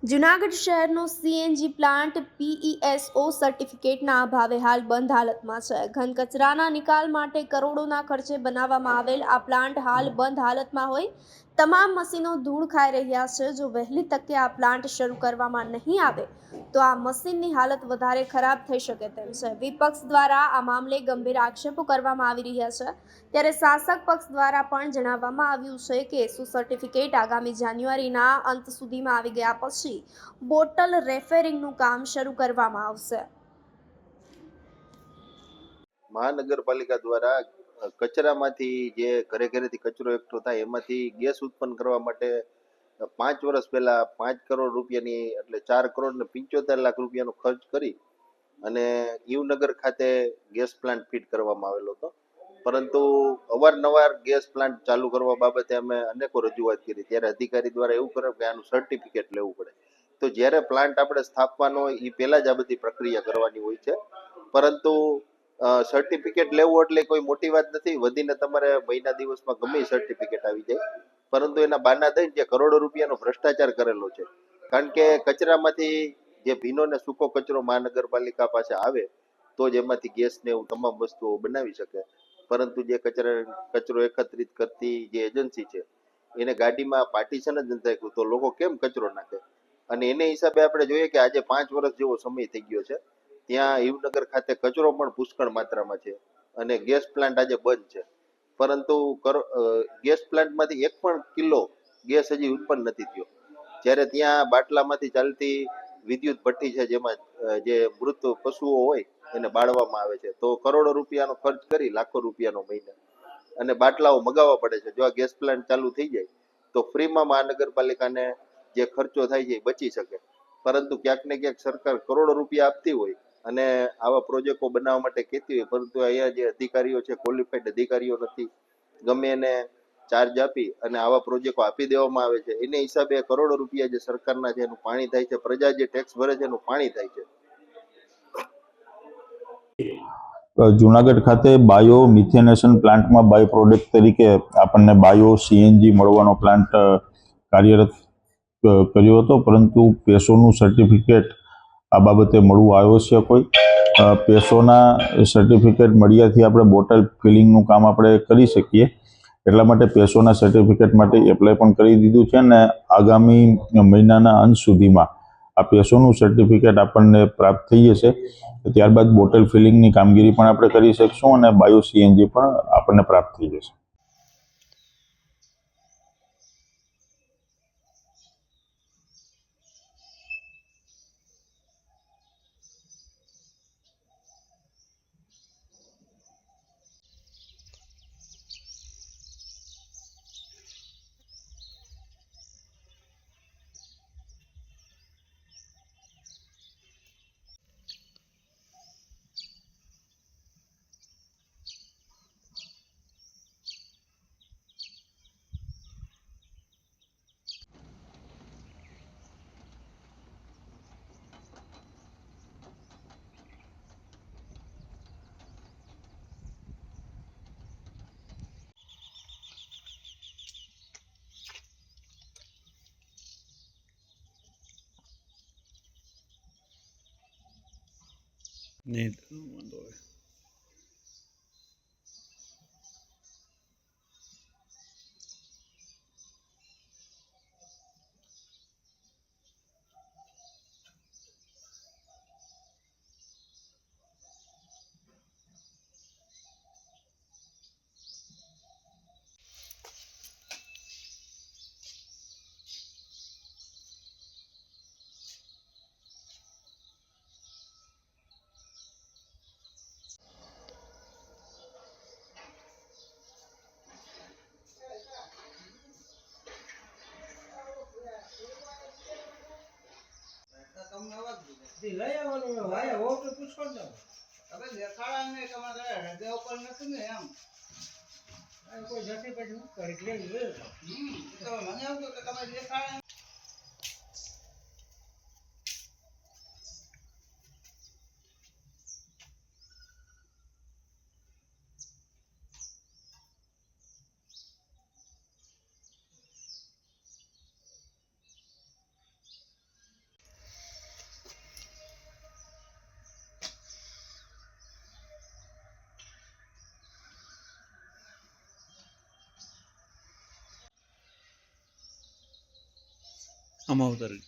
જૂનાગઢ શહેરનો CNG plant પીઈએસઓ સર્ટિફિકેટના અભાવે હાલ બંધ હાલતમાં છે. ઘન કચરાના નિકાલ માટે કરોડોના ખર્ચે બનાવવામાં આવેલ આ પ્લાન્ટ હાલ બંધ હાલતમાં હોય તમામ મશીનો ધૂળ ખાઈ રહ્યા છે. જો વહેલી તકે આ પ્લાન્ટ શરૂ કરવામાં નહીં આવે તો આ મશીનની હાલત વધારે ખરાબ થઈ શકે તેમ છે. વિપક્ષ દ્વારા આ મામલે ગંભીર આક્ષેપો કરવામાં આવી રહ્યા છે. ત્યારે શાસક પક્ષ દ્વારા પણ જણાવવામાં આવ્યું છે કે એસુ સર્ટિફિકેટ આગામી જાન્યુઆરીના અંત સુધીમાં આવી ગયા પછી બોટલ રેફરિંગનું કામ શરૂ કરવામાં આવશે. મહાનગરપાલિકા દ્વારા કચરામાંથી જે ઘરે ઘરેથી કચરો એકઠો થાય એમાંથી ગેસ ઉત્પન્ન કરવા માટે 5 વર્ષ પહેલા 5 કરોડ રૂપિયાની એટલે 4 કરોડ ને 75 લાખ રૂપિયાનો ખર્ચ કરી અને યુવનગર ખાતે ગેસ પ્લાન્ટ ફિટ કરવામાં આવેલો હતો. પરંતુ અવારનવાર ગેસ પ્લાન્ટ ચાલુ કરવા બાબતે અમે અનેકો રજૂઆત કરી, ત્યારે અધિકારી દ્વારા એવું કરે કે આનું સર્ટિફિકેટ લેવું પડે. તો જ્યારે પ્લાન્ટ આપણે સ્થાપવાનો હોય એ પહેલા જ આ બધી પ્રક્રિયા કરવાની હોય છે. પરંતુ સર્ટિફિકેટ લેવું એટલે કોઈ મોટી વાત નથી. વધીને તમારે મહિના દિવસમાં ગમે સર્ટિફિકેટ આવી જાય, પરંતુ એના બહાના દઈને જે કરોડો રૂપિયાનો ભ્રષ્ટાચાર કરેલો છે. કારણ કે કચરામાંથી જે ભીનો ને સૂકો કચરો મહાનગરપાલિકા પાસે આવે તો જ એમાંથી ગેસ ને એવું તમામ વસ્તુઓ બનાવી શકે. પરંતુ જે કચરો એકત્રિત કરતી જે એજન્સી છે એને ગાડીમાં પાર્ટીશન જ નથી રાખ્યું, તો લોકો કેમ કચરો નાખે? અને એને હિસાબે આપણે જોઈએ કે આજે 5 વર્ષ જેવો સમય થઈ ગયો છે, ત્યાં હિમનગર ખાતે કચરો પણ પુષ્કળ માત્રામાં છે અને ગેસ પ્લાન્ટ આજે બંધ છે. પરંતુ ગેસ પ્લાન્ટમાંથી એક પણ કિલો ગેસ હજી ઉત્પન્ન નથી થયો. જ્યારે ત્યાં બાટલામાંથી ચાલતી વિદ્યુત ભઠ્ઠી છે જેમાં જે મૃત પશુઓ હોય એને બાળવામાં આવે છે, તો કરોડો રૂપિયાનો ખર્ચ કરી લાખો રૂપિયાનો મહિને અને બાટલાઓ મગાવવા પડે છે. જો આ ગેસ પ્લાન્ટ ચાલુ થઈ જાય તો ફ્રીમાં મહાનગરપાલિકાને જે ખર્ચો થાય છે એ બચી શકે. પરંતુ ક્યાંક ને ક્યાંક સરકાર કરોડો રૂપિયા આપતી હોય અને આવા પ્રોજેક્ટો બનાવવા માટે કહેતી હોય, પરંતુ અહીંયા જે અધિકારીઓ છે ક્વોલિફાઈડ અધિકારીઓ નથી. ગમે એને ચાર્જ આપી અને આવા પ્રોજેક્ટો આપી દેવામાં આવે છે. એને હિસાબે કરોડો રૂપિયા જે સરકારના છે એનું પાણી થાય છે, પ્રજા જે ટેક્સ ભરે છે એનું પાણી થાય છે. જુનાગઢ ખાતે બાયો મિથેનેશન પ્લાન્ટમાં બાયો પ્રોડક્ટ તરીકે આપણને બાયો સીએનજી મળવાનો પ્લાન્ટ કાર્યરત કર્યો હતો, પરંતુ પેસોનું સર્ટિફિકેટ આ બાબતે મળવું આવશ્યક હોય. પેસોના સર્ટિફિકેટ મળ્યાથી આપણે બોટલ ફિલિંગનું કામ આપણે કરી શકીએ. એટલા માટે પેસોના સર્ટિફિકેટ માટે એપ્લાય પણ કરી દીધું છે અને આગામી મહિનાના અંત સુધીમાં આ પેસોનું સર્ટિફિકેટ આપણને પ્રાપ્ત થઈ જશે. ત્યારબાદ બોટલ ફિલિંગની કામગીરી પણ આપણે કરી શકશું અને બાયો સીએનજી પણ આપણને પ્રાપ્ત થઈ જશે. નહીં વાંધો હોય. લઈ આવવાનું ભાઈ હો તો પૂછો ને હવે દેખાડા ને તમારે હૃદય ઉપર નથી ને એમ કોઈ જતી પછી કરી લે તો મને એવું કે તમે દેખાડા આમાં ઉતારી